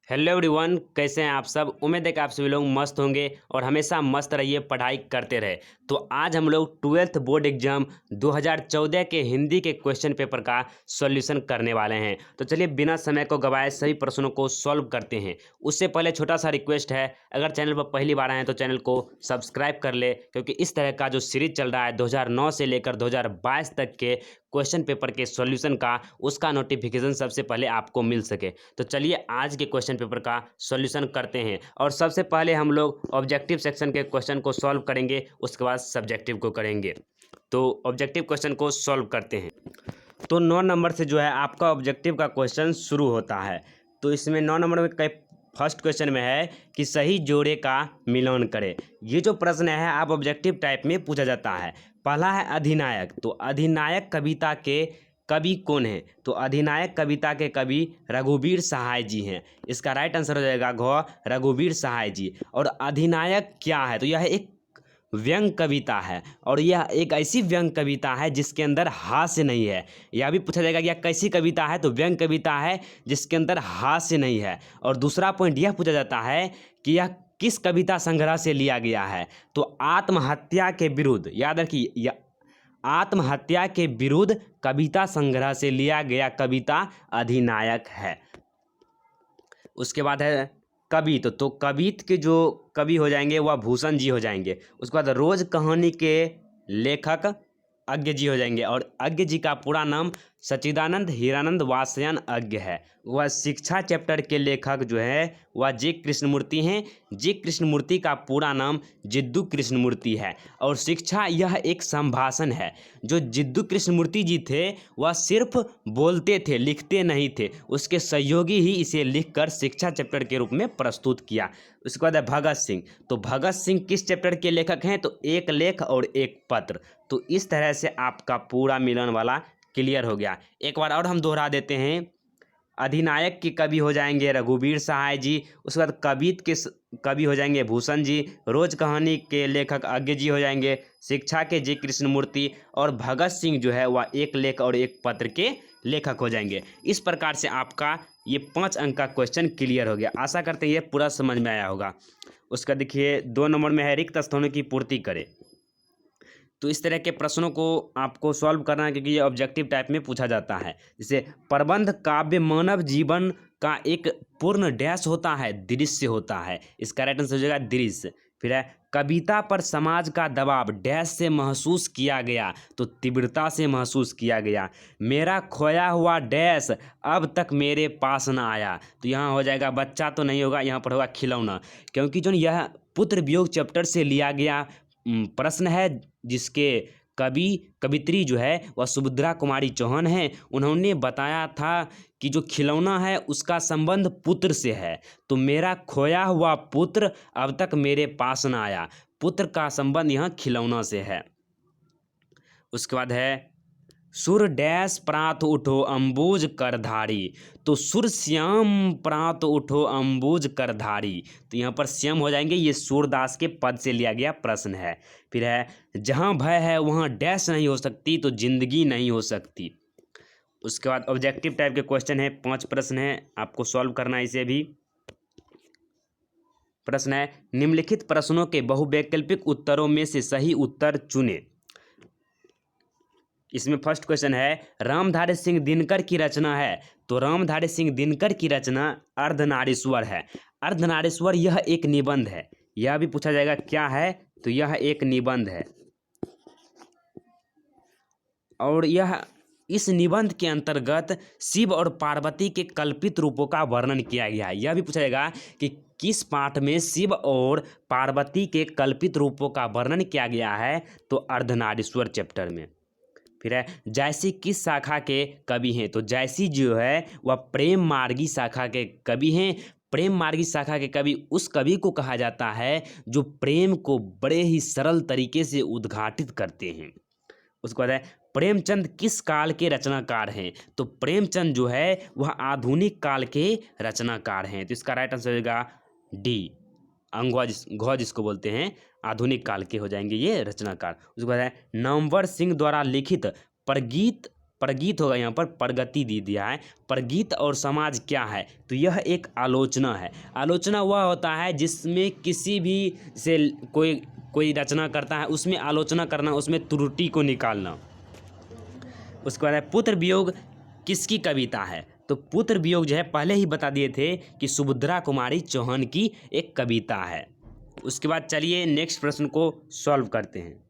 Hello everyone, कैसे हैं आप सब। उम्मीद है कि आप सभी लोग मस्त होंगे और हमेशा मस्त रहिए, पढ़ाई करते रहे। तो आज हम लोग 12th बोर्ड एग्जाम 2014 के हिंदी के क्वेश्चन पेपर का सॉल्यूशन करने वाले हैं। तो चलिए बिना समय को गवाए सभी प्रश्नों को सॉल्व करते हैं। उससे पहले छोटा सा रिक्वेस्ट है, अगर चैनल पर पहली बार आए हैं तो चैनल को सब्सक्राइब कर ले, क्योंकि इस तरह का जो सीरीज चल रहा है 2009 से लेकर 2022 तक के क्वेश्चन पेपर के सॉल्यूशन का, उसका नोटिफिकेशन सबसे पहले आपको मिल सके। तो चलिए आज के क्वेश्चन पेपर का सॉल्यूशन करते हैं। और सबसे पहले हम लोग ऑब्जेक्टिव सेक्शन के क्वेश्चन को सॉल्व करेंगे, उसके बाद सब्जेक्टिव को करेंगे। तो ऑब्जेक्टिव क्वेश्चन को सॉल्व करते हैं। तो 9 नंबर से जो है आपका ऑब्जेक्टिव का क्वेश्चन शुरू होता है। तो इसमें 9 नंबर में कई फर्स्ट क्वेश्चन में है कि सही जोड़े का मिलान करें। ये जो प्रश्न है आप ऑब्जेक्टिव टाइप में पूछा जाता है। पहला है अधिनायक। तो अधिनायक कविता के कवि कौन है? तो अधिनायक कविता के कवि रघुवीर सहाय जी हैं। इसका राइट आंसर हो जाएगा घ, रघुवीर सहाय जी। और अधिनायक क्या है? तो यह एक व्यंग कविता है, और यह एक ऐसी व्यंग कविता है जिसके अंदर हास्य नहीं है। यह भी पूछा जाएगा कि यह कैसी कविता है? तो व्यंग कविता है जिसके अंदर हास्य नहीं है। और दूसरा पॉइंट यह पूछा जाता है कि यह किस कविता संग्रह से लिया गया है? तो आत्महत्या के विरुद्ध, याद रखिए, यह आत्महत्या के विरुद्ध कविता संग्रह से लिया गया कविता अधिनायक है। उसके बाद है कवि। तो कवित के जो कवि हो जाएंगे वह भूषण जी हो जाएंगे। उसके बाद रोज कहानी के लेखक अज्ञ जी हो जाएंगे, और अज्ञ जी का पूरा नाम सच्चिदानंद हीरानंद वात्स्यायन अज्ञ है। वह शिक्षा चैप्टर के लेखक जो है वह जी कृष्णमूर्ति हैं। जी कृष्णमूर्ति का पूरा नाम जिद्दू कृष्णमूर्ति है। और शिक्षा यह एक संभाषण है। जो जिद्दू कृष्णमूर्ति जी थे वह सिर्फ बोलते थे, लिखते नहीं थे। उसके सहयोगी ही इसे लिखकर शिक्षा चैप्टर के रूप में प्रस्तुत किया। उसके बाद है भगत सिंह। तो भगत सिंह किस चैप्टर के लेखक हैं? तो एक लेख और एक पत्र। तो इस तरह से आपका पूरा मिलन वाला क्लियर हो गया। एक बार और हम दोहरा देते हैं। अधिनायक के कवि हो जाएंगे रघुवीर सहाय जी। उसके बाद कवित के कवि हो जाएंगे भूषण जी। रोज कहानी के लेखक अज्ञ जी हो जाएंगे। शिक्षा के जी कृष्णमूर्ति। और भगत सिंह जो है वह एक लेख और एक पत्र के लेखक हो जाएंगे। इस प्रकार से आपका ये 5 अंक का क्वेश्चन क्लियर हो गया। आशा करते हैं ये पूरा समझ में आया होगा। उसका देखिए 2 नंबर में है रिक्त स्थानों की पूर्ति करें। तो इस तरह के प्रश्नों को आपको सॉल्व करना है, क्योंकि ये ऑब्जेक्टिव टाइप में पूछा जाता है। जैसे प्रबंध काव्य मानव जीवन का एक पूर्ण डैश होता है, दृश्य होता है। इसका राइट आंसर हो जाएगा दृश्य। फिर है कविता पर समाज का दबाव डैश से महसूस किया गया। तो तीव्रता से महसूस किया गया। मेरा खोया हुआ डैश अब तक मेरे पास न आया। तो यहाँ हो जाएगा बच्चा, तो नहीं होगा, यहाँ पर होगा खिलौना। क्योंकि जो यह पुत्र वियोग चैप्टर से लिया गया प्रश्न है, जिसके कवित्री जो है वह सुभद्रा कुमारी चौहान हैं। उन्होंने बताया था कि जो खिलौना है उसका संबंध पुत्र से है। तो मेरा खोया हुआ पुत्र अब तक मेरे पास न आया। पुत्र का संबंध यहाँ खिलौना से है। उसके बाद है सुर डैश प्रात उठो अम्बुज करधारी। तो सुर श्याम प्रात उठो अम्बुज करधारी। तो यहाँ पर श्याम हो जाएंगे, ये सूरदास के पद से लिया गया प्रश्न है। फिर है जहाँ भय है वहाँ डैश नहीं हो सकती। तो जिंदगी नहीं हो सकती। उसके बाद ऑब्जेक्टिव टाइप के क्वेश्चन है, 5 प्रश्न है, आपको सॉल्व करना है इसे भी। प्रश्न है निम्नलिखित प्रश्नों के बहुवैकल्पिक उत्तरों में से सही उत्तर चुने। इसमें फर्स्ट क्वेश्चन है रामधारी सिंह दिनकर की रचना है। तो रामधारी सिंह दिनकर की रचना अर्धनारीश्वर है। अर्धनारीश्वर यह एक निबंध है। यह भी पूछा जाएगा क्या है? तो यह एक निबंध है, और यह इस निबंध के अंतर्गत शिव और पार्वती के कल्पित रूपों का वर्णन किया गया है। यह भी पूछा जाएगा कि किस पाठ में शिव और पार्वती के कल्पित रूपों का वर्णन किया गया है? तो अर्धनारीश्वर चैप्टर में। फिर है जैसी किस शाखा के कवि हैं? तो जैसी जो है वह प्रेम मार्गी शाखा के कवि हैं। प्रेम मार्गी शाखा के कवि उस कवि को कहा जाता है जो प्रेम को बड़े ही सरल तरीके से उद्घाटित करते हैं। उसके बाद है प्रेमचंद किस काल के रचनाकार हैं? तो प्रेमचंद जो है वह आधुनिक काल के रचनाकार हैं। तो इसका राइट आंसर होगा डी, घ जिसको बोलते हैं, आधुनिक काल के हो जाएंगे ये रचनाकार। उसके बाद है नामवर सिंह द्वारा लिखित प्रगीत प्रगीत होगा, यहाँ पर प्रगति दे दिया है। प्रगीत और समाज क्या है, तो यह एक आलोचना है। आलोचना वह होता है जिसमें किसी भी से कोई रचना करता है, उसमें आलोचना करना, उसमें त्रुटि को निकालना। उसके बाद है पुत्र वियोग किसकी कविता है, तो पुत्र वियोग जो है पहले ही बता दिए थे कि सुभद्रा कुमारी चौहान की एक कविता है। उसके बाद चलिए नेक्स्ट प्रश्न को सॉल्व करते हैं।